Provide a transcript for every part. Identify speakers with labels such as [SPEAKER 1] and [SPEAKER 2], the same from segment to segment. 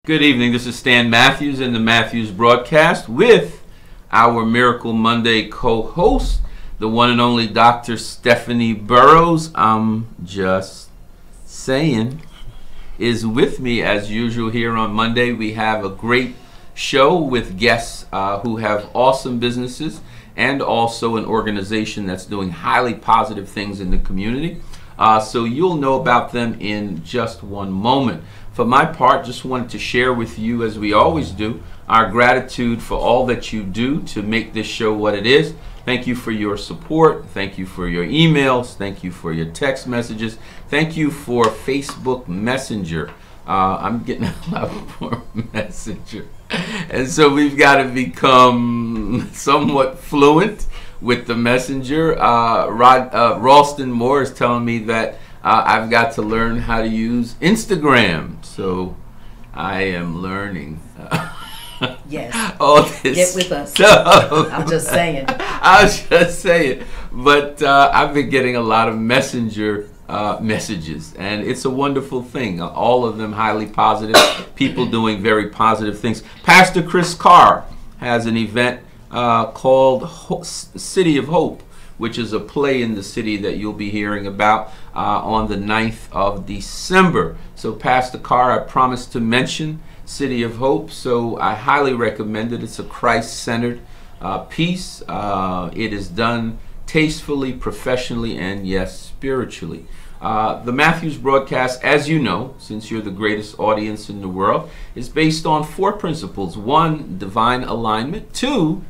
[SPEAKER 1] Good evening. This is Stan Matthews in the Matthews broadcast with our Miracle Monday co-host, the one and only Dr. Stephanie Burrows. I'm just saying, is with me as usual here on Monday. We have a great show with guests who have awesome businesses and also an organization that's doing highly positive things in the community. So you'll know about them in just one moment. For my part, just wanted to share with you, as we always do, our gratitude for all that you do to make this show what it is. Thank you for your support. Thank you for your emails. Thank you for your text messages. Thank you for Facebook Messenger. I'm getting a lot more Messenger. And so we've got to become somewhat fluent with the Messenger. Ralston Moore is telling me that I've got to learn how to use Instagram. So I am learning.
[SPEAKER 2] Yes.
[SPEAKER 1] All this
[SPEAKER 2] Get with us.
[SPEAKER 1] Stuff.
[SPEAKER 2] I'm just saying.
[SPEAKER 1] I was just saying. But I've been getting a lot of Messenger messages, and it's a wonderful thing. All of them highly positive, people doing very positive things. Pastor Chris Carr has an event called City of Hope, which is a play in the city that you'll be hearing about on the 9th of December. So Pastor Carr, I promised to mention City of Hope, so I highly recommend it. It's a Christ-centered piece. It is done tastefully, professionally, and yes, spiritually. The Matthews broadcast, as you know, since you're the greatest audience in the world, is based on 4 principles. 1, divine alignment. 2,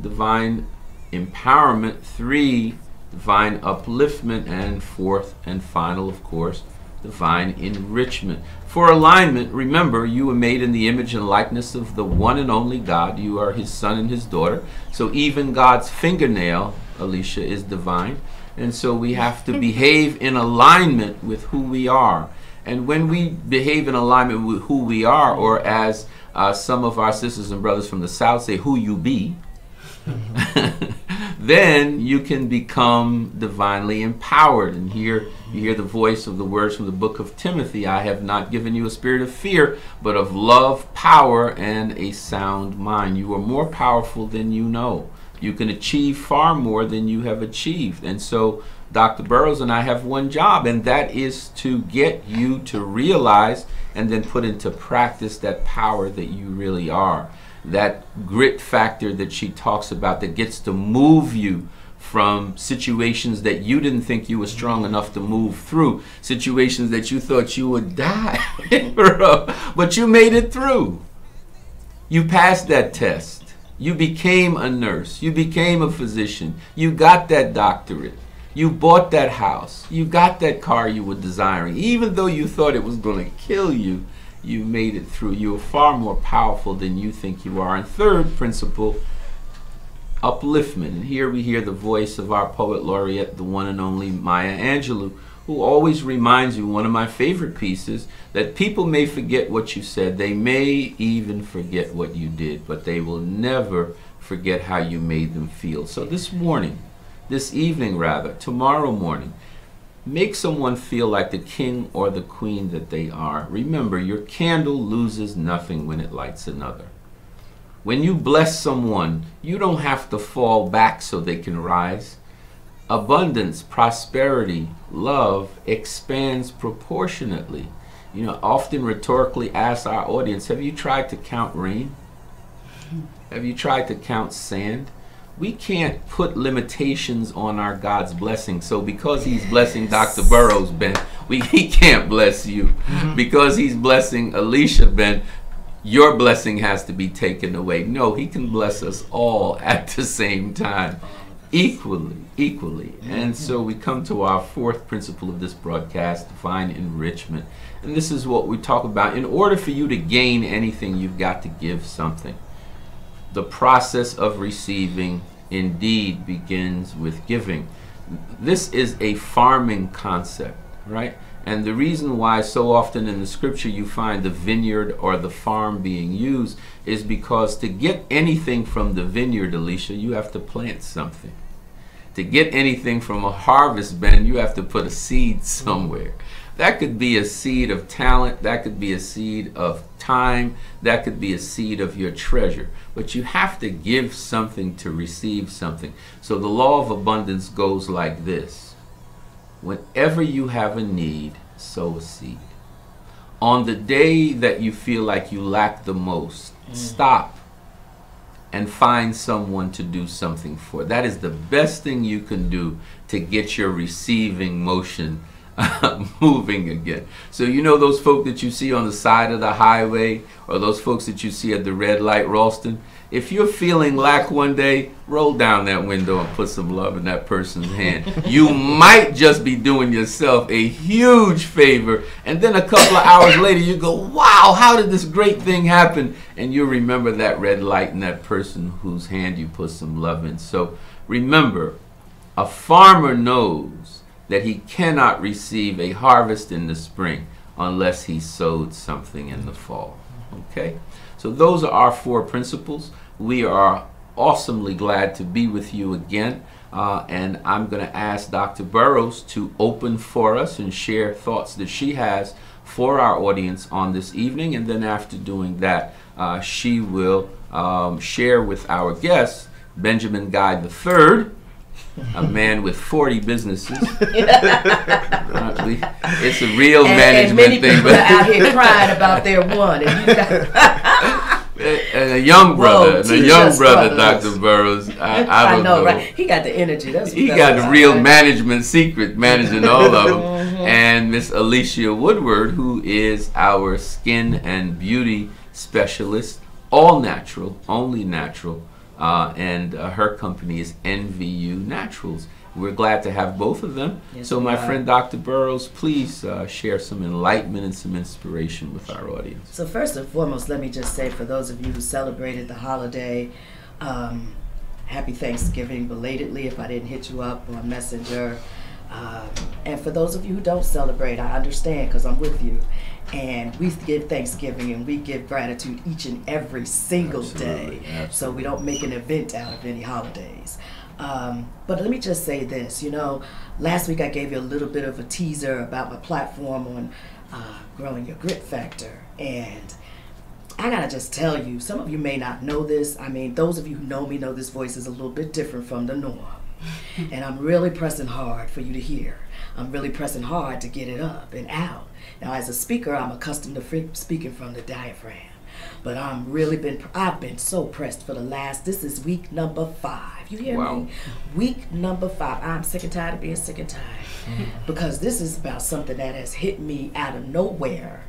[SPEAKER 1] divine empowerment. 3, divine upliftment. And 4th and final, of course, divine enrichment. For alignment, remember, you were made in the image and likeness of the one and only God. You are his son and his daughter. So even God's fingernail, Alicia, is divine. And so we have to behave in alignment with who we are. And when we behave in alignment with who we are, or as some of our sisters and brothers from the South say, who you be, then you can become divinely empowered. And here you hear the voice of the words from the book of Timothy. I have not given you a spirit of fear, but of love, power, and a sound mind. You are more powerful than you know. You can achieve far more than you have achieved. And so Dr. Burrows and I have one job, and that is to get you to realize and then put into practice that power that you really are. That grit factor that she talks about that gets to move you from situations that you didn't think you were strong enough to move through, situations that you thought you would die, but you made it through. You passed that test. You became a nurse. You became a physician. You got that doctorate. You bought that house. You got that car you were desiring. Even though you thought it was going to kill you, you made it through. You are far more powerful than you think you are. And third principle, upliftment. And here we hear the voice of our poet laureate, the one and only Maya Angelou, who always reminds you, one of my favorite pieces, that people may forget what you said. They may even forget what you did, but they will never forget how you made them feel. So this evening, tomorrow morning, make someone feel like the king or the queen that they are. Remember, your candle loses nothing when it lights another. When you bless someone, you don't have to fall back so they can rise. Abundance, prosperity, love expands proportionately. You know, often rhetorically ask our audience, have you tried to count rain? Have you tried to count sand? We can't put limitations on our God's blessing. So because he's blessing Dr. Burrows, Ben, he can't bless you. Because he's blessing Alicia, Ben, your blessing has to be taken away. No, he can bless us all at the same time. Equally. And so we come to our 4th principle of this broadcast, divine enrichment. And this is what we talk about. In order for you to gain anything, you've got to give something. The process of receiving indeed begins with giving. This is a farming concept, right? And the reason why so often in the scripture you find the vineyard or the farm being used is because to get anything from the vineyard, Alicia, you have to plant something. To get anything from a harvest, Ben, you have to put a seed somewhere. That could be a seed of talent. That could be a seed of time. That could be a seed of your treasure. But you have to give something to receive something. So the law of abundance goes like this. Whenever you have a need, sow a seed. On the day that you feel like you lack the most, stop and find someone to do something for. That is the best thing you can do to get your receiving motion moving again. So you know those folk that you see on the side of the highway, or those folks that you see at the red light, Ralston? If you're feeling lack one day, roll down that window and put some love in that person's hand. You might just be doing yourself a huge favor, and then a couple of hours later you go, wow, how did this great thing happen? And you remember that red light and that person whose hand you put some love in. So remember, a farmer knows that he cannot receive a harvest in the spring unless he sowed something in the fall. Okay? So those are our 4 principles. We are awesomely glad to be with you again. And I'm going to ask Dr. Burrows to open for us and share thoughts that she has for our audience on this evening. And then after doing that, she will share with our guest, Benjamin Guy III, a man with 40 businesses. It's a real management thing.
[SPEAKER 2] But out here crying about their one. And you got
[SPEAKER 1] and a young brother, Dr. Burrows.
[SPEAKER 2] I know, right? He got the energy.
[SPEAKER 1] He got the real management secret, managing all of them. And Miss Alicia Woodward, who is our skin and beauty specialist, all natural, only natural. And her company is NVU Naturals. We're glad to have both of them. Yes, so my friend Dr. Burrows, please share some enlightenment and some inspiration with our audience.
[SPEAKER 2] So first and foremost, let me just say, for those of you who celebrated the holiday, happy Thanksgiving belatedly if I didn't hit you up on Messenger. And for those of you who don't celebrate, I understand, because I'm with you. And we give Thanksgiving and we give gratitude each and every single day. Absolutely. So we don't make an event out of any holidays. But let me just say this, last week I gave you a little bit of a teaser about my platform on growing your grit factor. And I gotta just tell you, some of you may not know this. I mean, those of you who know me know this voice is a little bit different from the norm. And I'm really pressing hard for you to hear. I'm really pressing hard to get it up and out. Now, as a speaker, I'm accustomed to speaking from the diaphragm. But I've been so pressed for this is week number 5. You hear me? Week number 5. I'm sick and tired of being sick and tired. Because this is about something that has hit me out of nowhere.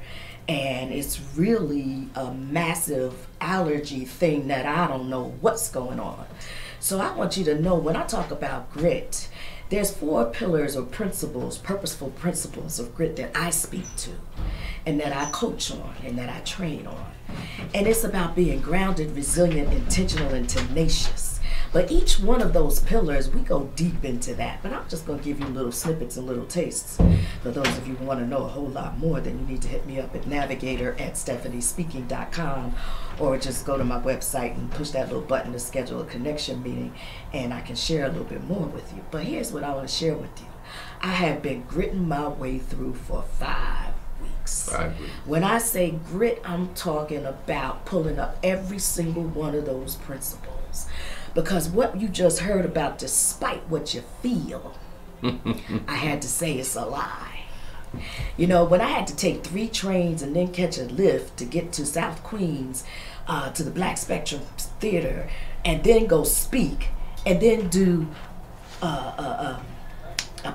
[SPEAKER 2] And it's really a massive allergy thing that I don't know what's going on. So I want you to know, when I talk about grit, there's 4 pillars or principles, purposeful principles of grit that I speak to and that I coach on and that I train on. And it's about being grounded, resilient, intentional, and tenacious. But each one of those pillars, we go deep into that. But I'm just going to give you little snippets and little tastes. For those of you who want to know a whole lot more, then you need to hit me up at navigator@stephaniespeaking.com, or just go to my website and push that little button to schedule a connection meeting, and I can share a little bit more with you. But here's what I want to share with you. I have been gritting my way through for 5 weeks.
[SPEAKER 1] 5 weeks.
[SPEAKER 2] When I say grit, I'm talking about pulling up every single one of those principles. Because what you just heard about, despite what you feel, I had to say it's a lie. When I had to take 3 trains and then catch a lift to get to South Queens, to the Black Spectrum Theater, and then go speak, and then do a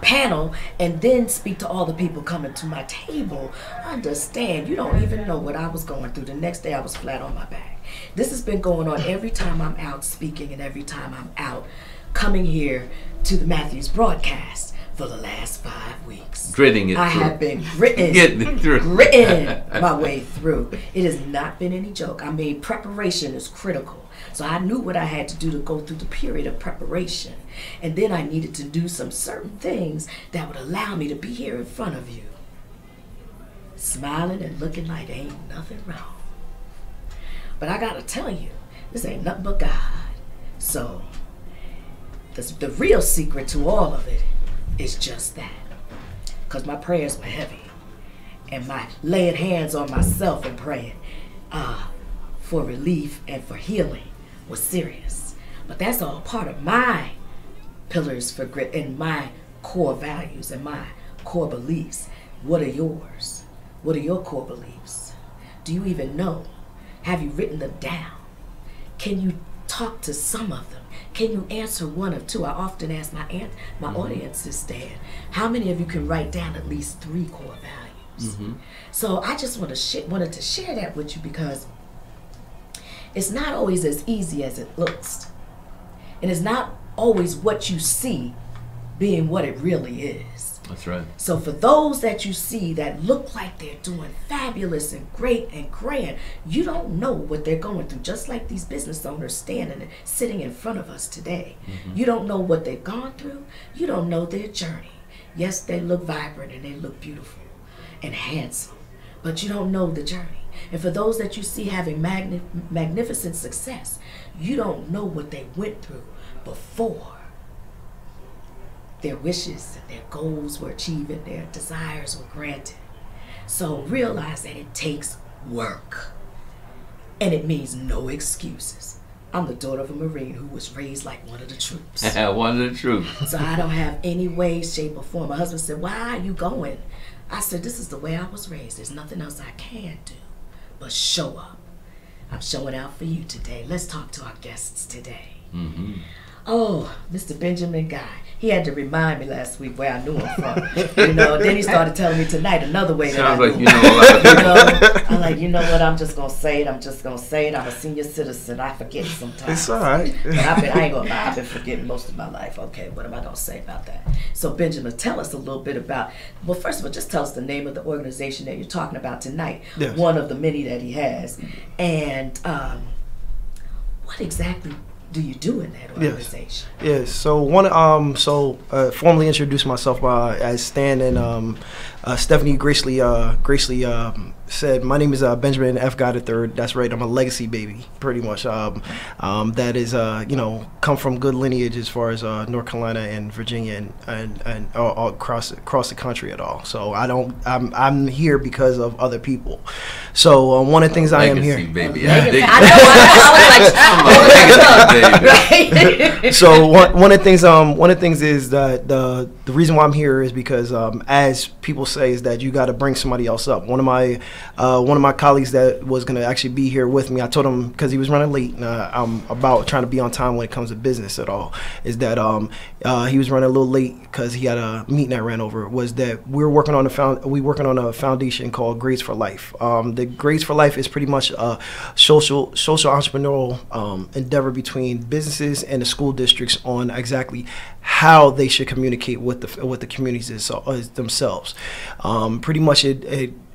[SPEAKER 2] panel, and then speak to all the people coming to my table, understand, you don't even know what I was going through. The next day I was flat on my back. This has been going on every time I'm out speaking and every time I'm out coming here to the Matthews broadcast for the last 5 weeks.
[SPEAKER 1] Gritting it
[SPEAKER 2] I
[SPEAKER 1] through.
[SPEAKER 2] have been gritting,
[SPEAKER 1] Getting it through.
[SPEAKER 2] gritting my way through. It has not been any joke. I mean, preparation is critical. So I knew what I had to do to go through the period of preparation. And then I needed to do some certain things that would allow me to be here in front of you, smiling and looking like ain't nothing wrong. But I gotta tell you, this ain't nothing but God. So the real secret to all of it is just that. Because my prayers were heavy. and my laying hands on myself and praying for relief and for healing was serious. But that's all part of my pillars for grit and my core values and my core beliefs. What are yours? What are your core beliefs? Do you even know? Have you written them down? Can you talk to some of them? Can you answer one or two? I often ask my audiences, Stan, how many of you can write down at least 3 core values? So I just wanted to share that with you, because it's not always as easy as it looks. And it's not always what you see being what it really is.
[SPEAKER 1] That's right. So
[SPEAKER 2] for those that you see that look like they're doing fabulous and great and grand, you don't know what they're going through. Just like these business owners standing and sitting in front of us today. You don't know what they've gone through. You don't know their journey. Yes, they look vibrant and they look beautiful and handsome, but you don't know the journey. And for those that you see having magnificent success, you don't know what they went through before their wishes and their goals were achieved and their desires were granted. So realize that it takes work, and it means no excuses. I'm the daughter of a Marine who was raised like one of the troops.
[SPEAKER 1] One of the troops.
[SPEAKER 2] So I don't have any way, shape, or form. My husband said, "Why are you going?" I said, "This is the way I was raised. There's nothing else I can do but show up." I'm showing out for you today. Let's talk to our guests today. Oh, Mr. Benjamin Guy. He had to remind me last week where I knew him from. You know, then he started telling me tonight another way that I knew him.
[SPEAKER 1] You know a lot of people.
[SPEAKER 2] I'm like, you know what? I'm just gonna say it. I'm just gonna say it. I'm a senior citizen. I forget sometimes.
[SPEAKER 3] It's all right.
[SPEAKER 2] But I ain't gonna lie. I've been forgetting most of my life. Okay, what am I gonna say about that? So Benjamin, tell us a little bit about. Well, first of all, just tell us the name of the organization that you're talking about tonight.
[SPEAKER 3] Yes.
[SPEAKER 2] One of the many that he has, and what exactly do you do in that organization?
[SPEAKER 3] Yes. So formally introduce myself as Stan, and Stephanie graciously said, my name is Benjamin F. Guy III. That's right. I'm a legacy baby, pretty much. That is, come from good lineage as far as North Carolina and Virginia and all across the country at all. So I'm here because of other people. So one of the things I am here.
[SPEAKER 1] Baby.
[SPEAKER 3] So one of the things is that the reason why I'm here is because as people say is that you got to bring somebody else up. One of my colleagues that was going to actually be here with me, I told him, because he was running late, and I'm about trying to be on time when it comes to business at all, is that he was running a little late because he had a meeting that ran over, was that we're working on a foundation called Grades for Life. The Grades for Life is pretty much a social entrepreneurial endeavor between businesses and the school districts on exactly how they should communicate with the communities themselves. Pretty much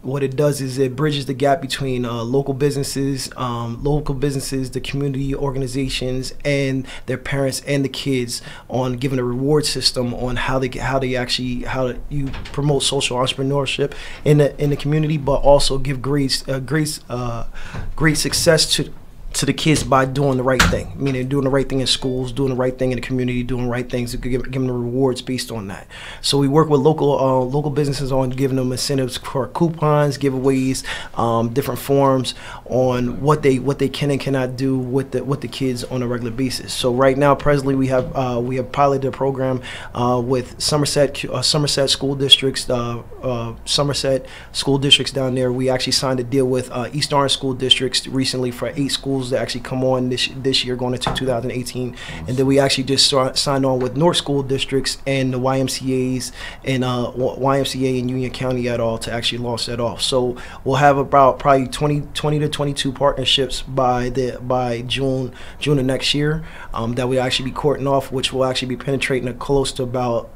[SPEAKER 3] what it does is it bridges the gap between local businesses, the community organizations, and their parents and the kids on giving a reward system on how you promote social entrepreneurship in the community, but also give great success to the kids by doing the right thing, meaning doing the right thing in schools, doing the right thing in the community, doing the right things, give them the rewards based on that. So we work with local businesses on giving them incentives for coupons, giveaways, different forms on what they can and cannot do with the kids on a regular basis. So right now, presently, we have piloted a program with Somerset school districts, Somerset school districts down there. We actually signed a deal with East Orange school districts recently for 8 schools that actually come on this year going into 2018, and then we actually just signed on with North school districts and the YMCA's and YMCA in Union County at all to actually launch that off. So we'll have about probably 20 to 22 partnerships by June of next year that we actually be courting off, which will actually be penetrating close to about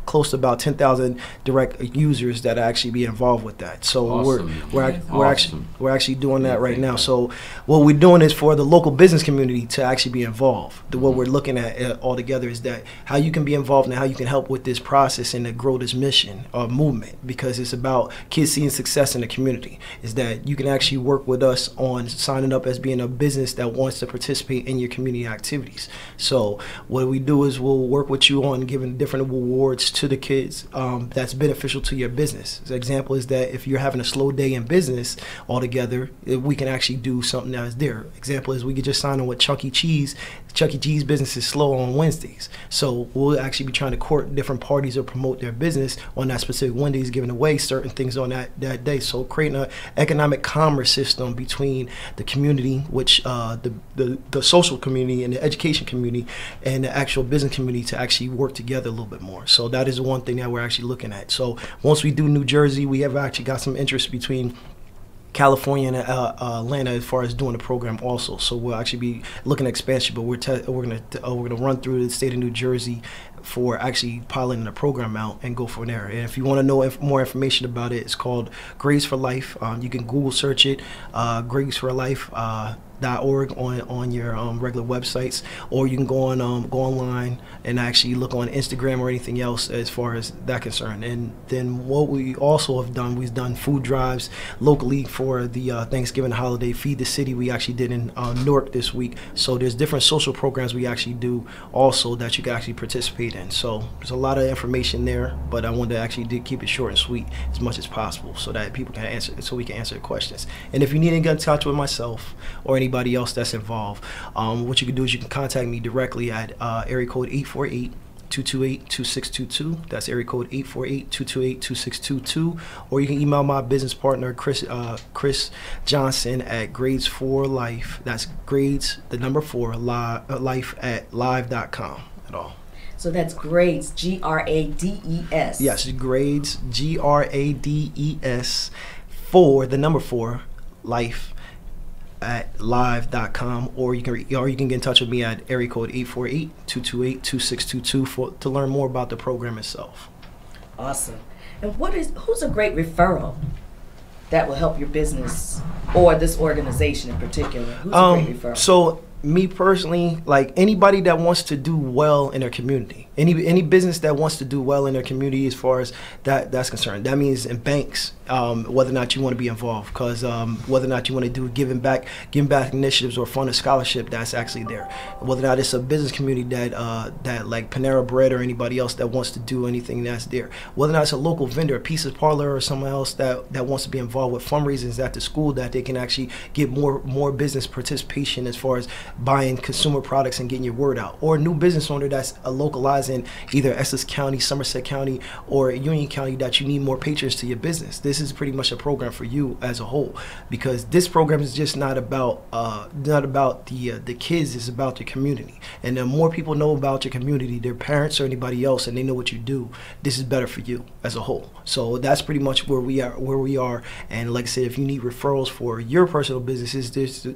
[SPEAKER 3] 10,000 direct users that actually be involved with that. So
[SPEAKER 1] awesome.
[SPEAKER 3] we're actually doing that right now. So what we're doing is for the local business community to actually be involved. What we're looking at all together is that how you can be involved and how you can help with this process and to grow this mission or movement, because it's about kids seeing success in the community. Is that you can actually work with us on signing up as being a business that wants to participate in your community activities. So what we do is we'll work with you on giving different rewards to the kids that's beneficial to your business. The example is that if you're having a slow day in business altogether, we can actually do something that is there. Example is we could just sign on with Chuck E. Cheese. Chuck E. Cheese business is slow on Wednesdays. So we'll actually be trying to court different parties or promote their business on that specific Wednesdays, giving away certain things on that day. So creating an economic commerce system between the community, which the social community and the education community and the actual business community to actually work together a little bit more. So that is one thing that we're actually looking at. So once we do New Jersey, we have actually got some interest between California and Atlanta as far as doing the program also. So we'll actually be looking at expansion, but we're gonna run through the state of New Jersey for actually piloting the program out and go from there. And if you want to know more information about it, it's called Grades for Life. You can Google search it, Grades for Life. .org on your regular websites, or you can go online and actually look on Instagram or anything else as far as that concerned. And then what we also have done, we've done food drives locally for the Thanksgiving holiday. Feed the City we actually did in Newark this week. So there's different social programs we actually do also that you can actually participate in. So there's a lot of information there, but I wanted to actually keep it short and sweet as much as possible so that people can answer, so we can answer the questions. And if you need to get in touch with myself or anybody else that's involved, what you can do is you can contact me directly at area code 848-228-2622. That's area code 848-228-2622. Or you can email my business partner, Chris Johnson, at Grades4Life. That's grades, the number 4, life at live.com at all.
[SPEAKER 2] So that's Grades, Grades.
[SPEAKER 3] Yes, Grades, Grades, for the number 4, life at live.com, or you can get in touch with me at area code 848-228-2622 to learn more about the program itself.
[SPEAKER 2] Awesome. And who's a great referral that will help your business or this organization in particular? Who's a great referral?
[SPEAKER 3] So me personally, like anybody that wants to do well in their community, any business that wants to do well in their community as far as that's concerned. That means in banks, whether or not you want to be involved, because whether or not you want to do giving back initiatives or fund a scholarship, that's actually there. Whether or not it's a business community that like Panera Bread or anybody else that wants to do anything, that's there. Whether or not it's a local vendor, a pizza parlor or someone else that wants to be involved with fundraisers at the school, that they can actually get more business participation as far as buying consumer products and getting your word out. Or a new business owner that's localized in either Essex County, Somerset County, or Union County, that you need more patrons to your business. This is pretty much a program for you as a whole, because this program is just not about the kids. It's about the community. And the more people know about your community, their parents or anybody else, and they know what you do, this is better for you as a whole. So that's pretty much where we are. And like I said, if you need referrals for your personal businesses,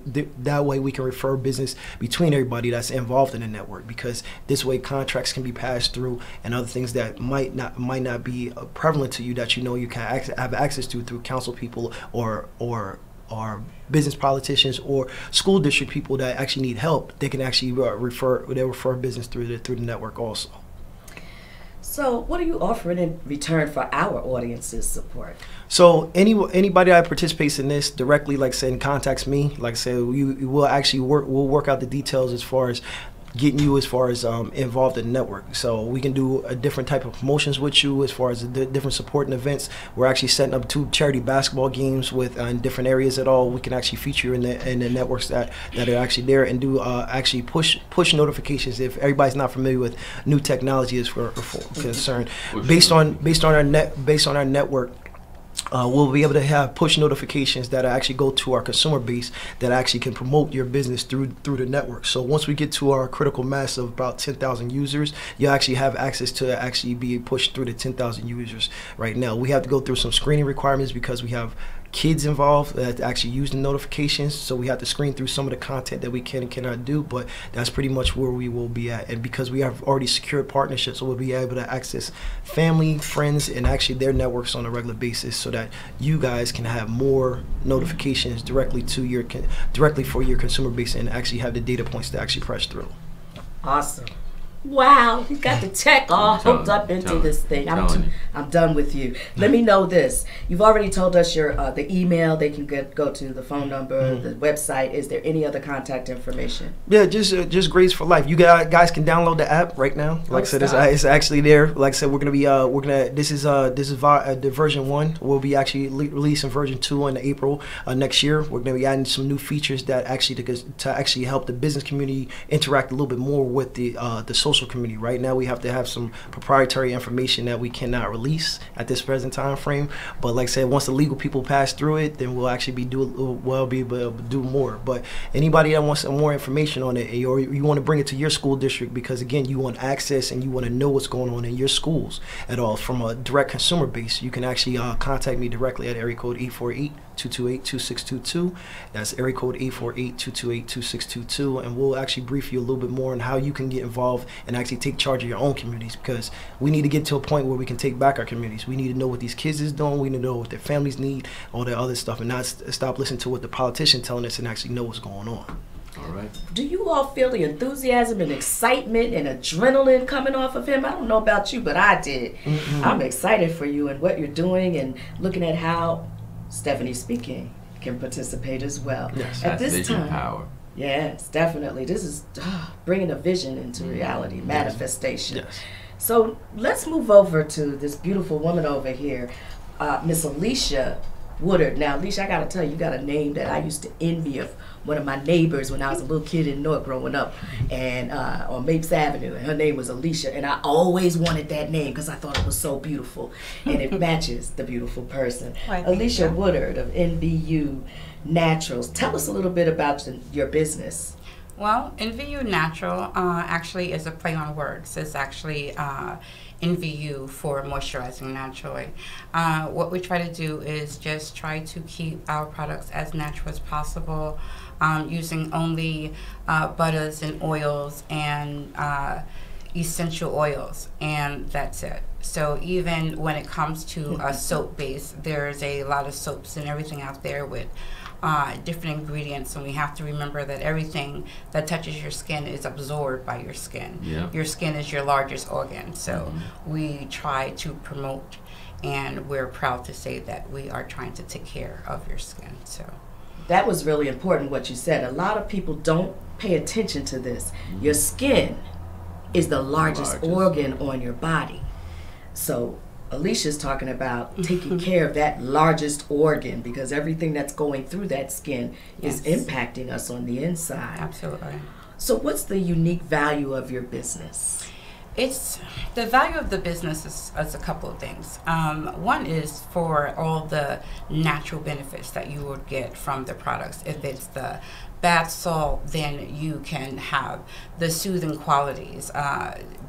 [SPEAKER 3] that way we can refer business between everybody that's involved in the network, because this way contracts can be passed through and other things that might not be prevalent to you, that you know you can have access to through council people or business politicians or school district people that actually need help. They can actually refer business through the network also.
[SPEAKER 2] So what are you offering in return for our audience's support?
[SPEAKER 3] So anybody that participates in this directly, like I said, contacts me. Like I said, we'll work out the details as far as getting you involved in the network. So we can do a different type of promotions with you as far as the different supporting events. We're actually setting up 2 charity basketball games with in different areas at all. We can actually feature in the networks that are actually there, and do actually push notifications if everybody's not familiar with new technology is for concern. Based on our network. We'll be able to have push notifications that actually go to our consumer base that actually can promote your business through the network. So once we get to our critical mass of about 10,000 users, you actually have access to actually be pushed through the 10,000 users. Right now, we have to go through some screening requirements because we have kids involved that actually use the notifications, so we have to screen through some of the content that we can and cannot do, but that's pretty much where we will be at. And because we have already secured partnerships, so we'll be able to access family, friends, and actually their networks on a regular basis, so that you guys can have more notifications directly for your consumer base and actually have the data points to actually press through.
[SPEAKER 2] Awesome. Wow, you got the tech all hooked up into this thing. I'm done with you. Let me know this. You've already told us your the email. They can go to the phone number, the website. Is there any other contact information?
[SPEAKER 3] Yeah, just Grace for Life. You guys can download the app right now. Like I said, it's actually there. Like I said, we're gonna be this is the version 1. We'll be actually releasing version 2 in April next year. We're gonna be adding some new features that actually to actually help the business community interact a little bit more with the social community. Right now we have to have some proprietary information that we cannot release at this present time frame, but like I said, once the legal people pass through it, then we'll actually be able to do more. But anybody that wants some more information on it, or you want to bring it to your school district, because again, you want access and you want to know what's going on in your schools at all from a direct consumer base, you can actually contact me directly at area code 848-228-2622. That's area code 848-228-2622, and we'll actually brief you a little bit more on how you can get involved and actually take charge of your own communities, because we need to get to a point where we can take back our communities. We need to know what these kids is doing. We need to know what their families need, all that other stuff, and not stop listening to what the politicians telling us and actually know what's going on.
[SPEAKER 1] All right.
[SPEAKER 2] Do you all feel the enthusiasm and excitement and adrenaline coming off of him? I don't know about you, but I did. I'm excited for you and what you're doing, and looking at how Stephanie speaking can participate as well.
[SPEAKER 3] Yes.
[SPEAKER 2] At this
[SPEAKER 1] vision
[SPEAKER 2] time,
[SPEAKER 1] power.
[SPEAKER 2] yes, definitely. This is bringing a vision into reality, manifestation.
[SPEAKER 3] Yes.
[SPEAKER 2] So let's move over to this beautiful woman over here, Miss Alicia Woodard. Now, Alicia, I got to tell you, you got a name that I used to envy of one of my neighbors when I was a little kid in North growing up, and on Mapes Avenue, and her name was Alicia, and I always wanted that name because I thought it was so beautiful, and it matches the beautiful person. Alicia Woodard of NVU Naturals. Tell us a little bit about your business.
[SPEAKER 4] Well, NVU Natural actually is a play on words. It's actually NVU for moisturizing naturally. What we try to do is just try to keep our products as natural as possible, using only butters and oils and essential oils, and that's it. So even when it comes to a soap base, there's a lot of soaps and everything out there with different ingredients, and we have to remember that everything that touches your skin is absorbed by your skin.
[SPEAKER 1] Yeah.
[SPEAKER 4] Your skin is your largest organ, so we try to promote, and we're proud to say that we are trying to take care of your skin. So
[SPEAKER 2] that was really important what you said. A lot of people don't pay attention to this. Your skin is the largest organ on your body. So Alicia's talking about taking care of that largest organ, because everything that's going through that skin is impacting us on the inside.
[SPEAKER 4] Absolutely.
[SPEAKER 2] So what's the unique value of your business?
[SPEAKER 4] It's the value of the business is a couple of things. One is for all the natural benefits that you would get from the products. If it's the bath salt, then you can have the soothing qualities,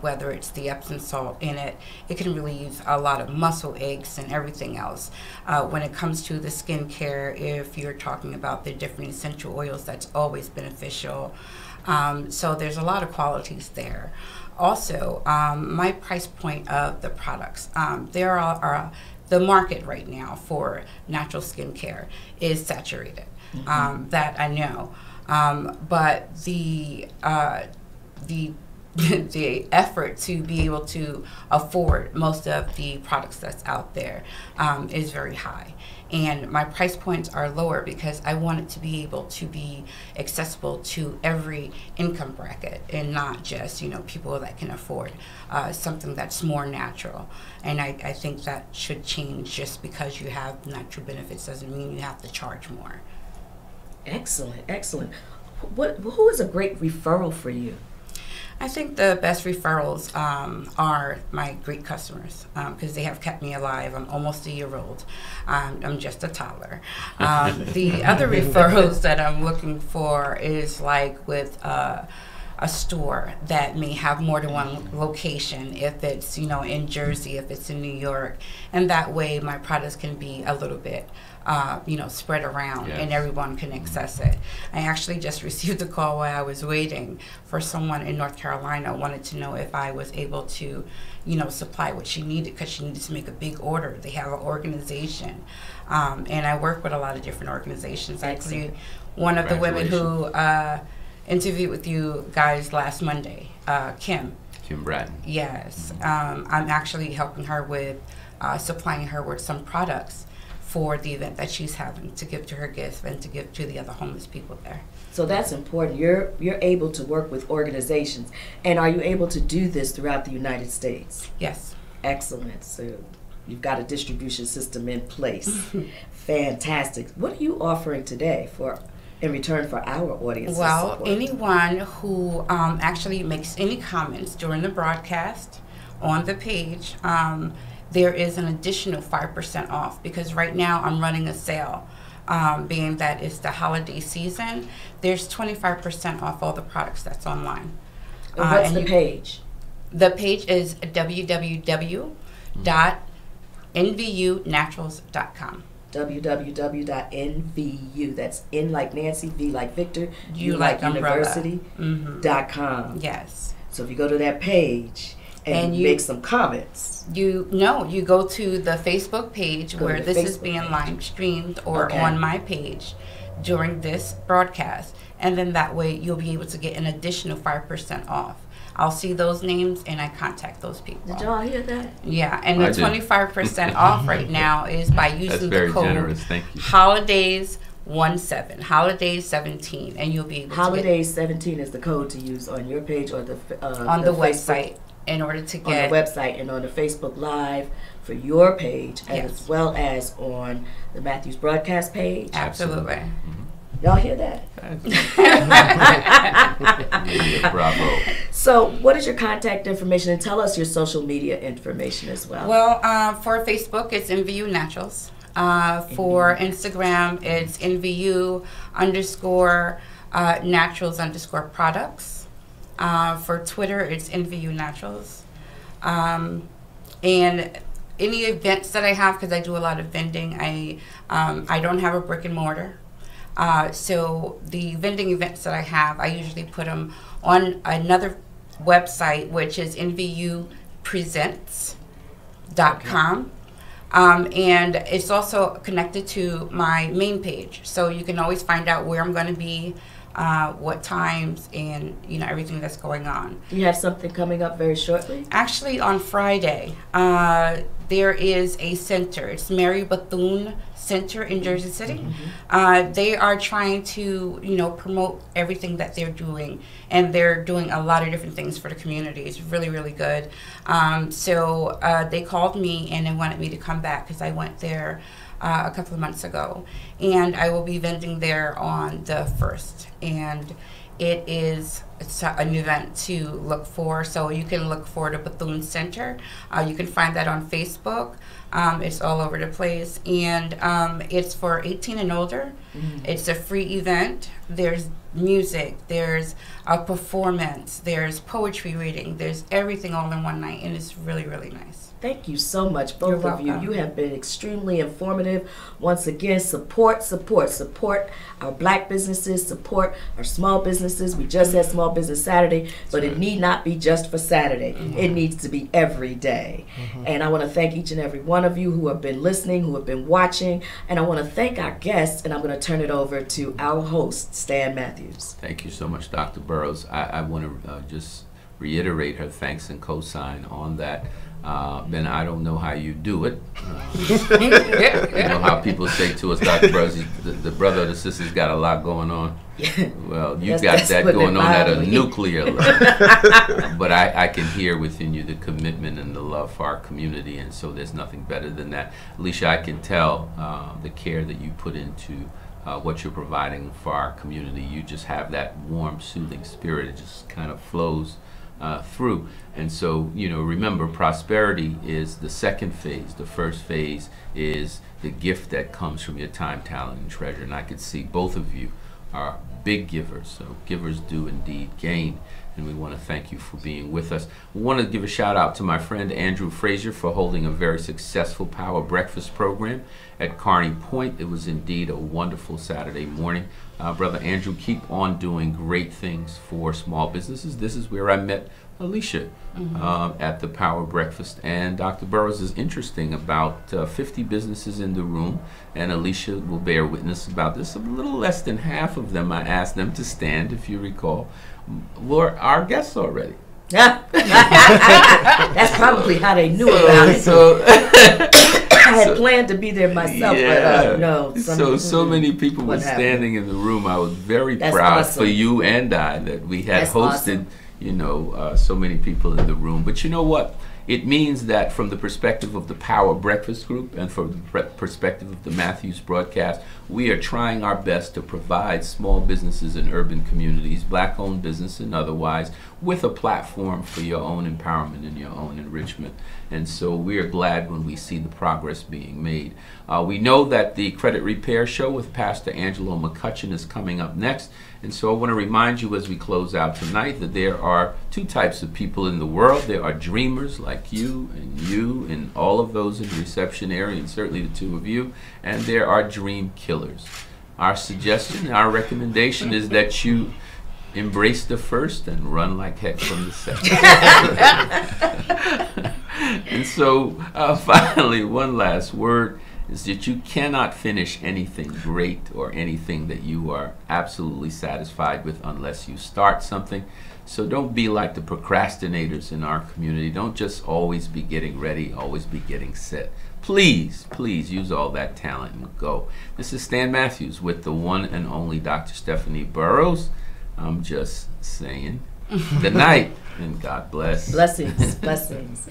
[SPEAKER 4] whether it's the Epsom salt in it. It can relieve a lot of muscle aches and everything else. When it comes to the skincare, if you're talking about the different essential oils, that's always beneficial. So there's a lot of qualities there. Also, my price point of the products, there are the market right now for natural skincare is saturated. That I know, but the effort to be able to afford most of the products that's out there is very high, and my price points are lower because I want it to be able to be accessible to every income bracket, and not just people that can afford something that's more natural. And I think that should change. Just because you have natural benefits doesn't mean you have to charge more.
[SPEAKER 2] Excellent, excellent. Who is a great referral for you?
[SPEAKER 4] I think the best referrals are my great customers, because they have kept me alive. I'm almost a year old. I'm just a toddler. The other referrals that I'm looking for is like with a store that may have more than one location, if it's in Jersey, if it's in New York, and that way my products can be a little bit spread around, and everyone can access it. I actually just received a call while I was waiting for someone in North Carolina wanted to know if I was able to supply what she needed, because she needed to make a big order. They have an organization, and I work with a lot of different organizations. Actually, one of the women who interviewed with you guys last Monday, Kim
[SPEAKER 1] Kim Bratton.
[SPEAKER 4] Yes. I'm actually helping her with supplying her with some products for the event that she's having to give to her guests and to give to the other homeless people there.
[SPEAKER 2] So that's important. You're able to work with organizations. And are you able to do this throughout the United States?
[SPEAKER 4] Yes.
[SPEAKER 2] Excellent. So you've got a distribution system in place. Fantastic. What are you offering today in return for our audience?
[SPEAKER 4] Well, anyone who actually makes any comments during the broadcast on the page, there is an additional 5% off, because right now I'm running a sale. Being that it's the holiday season, there's 25% off all the products that's online.
[SPEAKER 2] And what's the page?
[SPEAKER 4] The page is www.nvunaturals.com.
[SPEAKER 2] www.nvu, that's N like Nancy, V like Victor,
[SPEAKER 4] U
[SPEAKER 2] U
[SPEAKER 4] like umbrella.
[SPEAKER 2] University.com.
[SPEAKER 4] Yes.
[SPEAKER 2] So if you go to that page and you make some comments.
[SPEAKER 4] You go to the Facebook page where this is being live streamed, or on my page during this broadcast, and then that way you'll be able to get an additional 5% off. I'll see those names and I contact those people.
[SPEAKER 2] Did y'all hear that?
[SPEAKER 4] Yeah, and the 25% off right now is by using the code
[SPEAKER 1] generous. Thank you.
[SPEAKER 4] Holidays17, Holidays17, and you'll be able to
[SPEAKER 2] Holidays17 is the code to use on your page or
[SPEAKER 4] on the website in order to get
[SPEAKER 2] on the website and on the Facebook Live for your page, as well as on the Matthews broadcast page.
[SPEAKER 4] Absolutely.
[SPEAKER 2] Y'all hear that?
[SPEAKER 1] Yeah, bravo.
[SPEAKER 2] So what is your contact information, and tell us your social media information as well?
[SPEAKER 4] Well, for Facebook, it's NVU Naturals. For Instagram, it's NVU_naturals_products. For Twitter, it's NVU Naturals. And any events that I have, because I do a lot of vending, I don't have a brick and mortar. So the vending events that I have, I usually put them on another website, which is nvupresents.com. And it's also connected to my main page. So you can always find out where I'm going to be, what times, and everything that's going on.
[SPEAKER 2] Do you have something coming up very shortly?
[SPEAKER 4] Actually, on Friday, there is a center. It's Mary Bethune Center in Jersey City. They are trying to, promote everything that they're doing, and they're doing a lot of different things for the community. It's really, really good. So they called me and they wanted me to come back because I went there a couple of months ago, and I will be vending there on the 1st. And it's an event to look for, so you can look for the Bethune Center. You can find that on Facebook. It's all over the place, and it's for 18 and older. It's a free event. There's music, there's a performance, there's poetry reading, there's everything all in one night, and it's really, really nice.
[SPEAKER 2] Thank you so much, both of you. You have been extremely informative. Once again, support our black businesses, support our small businesses. We just had Small Business Saturday, but it need not be just for Saturday. It needs to be every day. And I want to thank each and every one of you who have been listening, who have been watching, and I want to thank our guests, and I'm going to turn it over to our host, Stan Matthews.
[SPEAKER 1] Thank you so much, Dr. Burroughs. I want to just reiterate her thanks and co-sign on that. Ben, I don't know how you do it. You know how people say to us, Dr. Burroughs, the brother or the sister's got a lot going on. Well, you've got that going on at a nuclear level. But I can hear within you the commitment and the love for our community, and so there's nothing better than that. Alicia, I can tell the care that you put into what you're providing for our community. You just have that warm, soothing spirit. It just kind of flows through. And so, remember, prosperity is the second phase. The first phase is the gift that comes from your time, talent, and treasure. And I could see both of you are big givers. So givers do indeed gain. And we want to thank you for being with us. We want to give a shout out to my friend Andrew Frazier for holding a very successful Power Breakfast program at Kearney Point. It was indeed a wonderful Saturday morning. Brother Andrew, keep on doing great things for small businesses. This is where I met Alicia at the Power Breakfast. And Dr. Burroughs is interesting, about 50 businesses in the room, and Alicia will bear witness about this. A little less than half of them, I asked them to stand, if you recall, were our guests already.
[SPEAKER 2] That's probably how they knew about it.
[SPEAKER 1] So
[SPEAKER 2] I had planned to be there myself, but no.
[SPEAKER 1] So many people were
[SPEAKER 2] What happened?
[SPEAKER 1] standing in the room. I was very
[SPEAKER 2] That's
[SPEAKER 1] proud
[SPEAKER 2] awesome.
[SPEAKER 1] for you and I that we had
[SPEAKER 2] That's
[SPEAKER 1] hosted,
[SPEAKER 2] awesome.
[SPEAKER 1] so many people in the room. But you know what? It means that from the perspective of the Power Breakfast Group and from the perspective of the Matthews broadcast, we are trying our best to provide small businesses in urban communities, black-owned business and otherwise, with a platform for your own empowerment and your own enrichment. And so we are glad when we see the progress being made. We know that the Credit Repair Show with Pastor Angelo McCutcheon is coming up next. And so I want to remind you as we close out tonight that there are two types of people in the world. There are dreamers like you and all of those in the reception area, and certainly the two of you, and there are dream killers. Our suggestion, our recommendation is that you embrace the first and run like heck from the second. And so finally, one last word is that you cannot finish anything great or anything that you are absolutely satisfied with unless you start something. So don't be like the procrastinators in our community. Don't just always be getting ready, always be getting set. Please, please use all that talent and go. This is Stan Matthews with the one and only Dr. Stephanie Burrows. I'm just saying good night and God bless.
[SPEAKER 2] Blessings, blessings.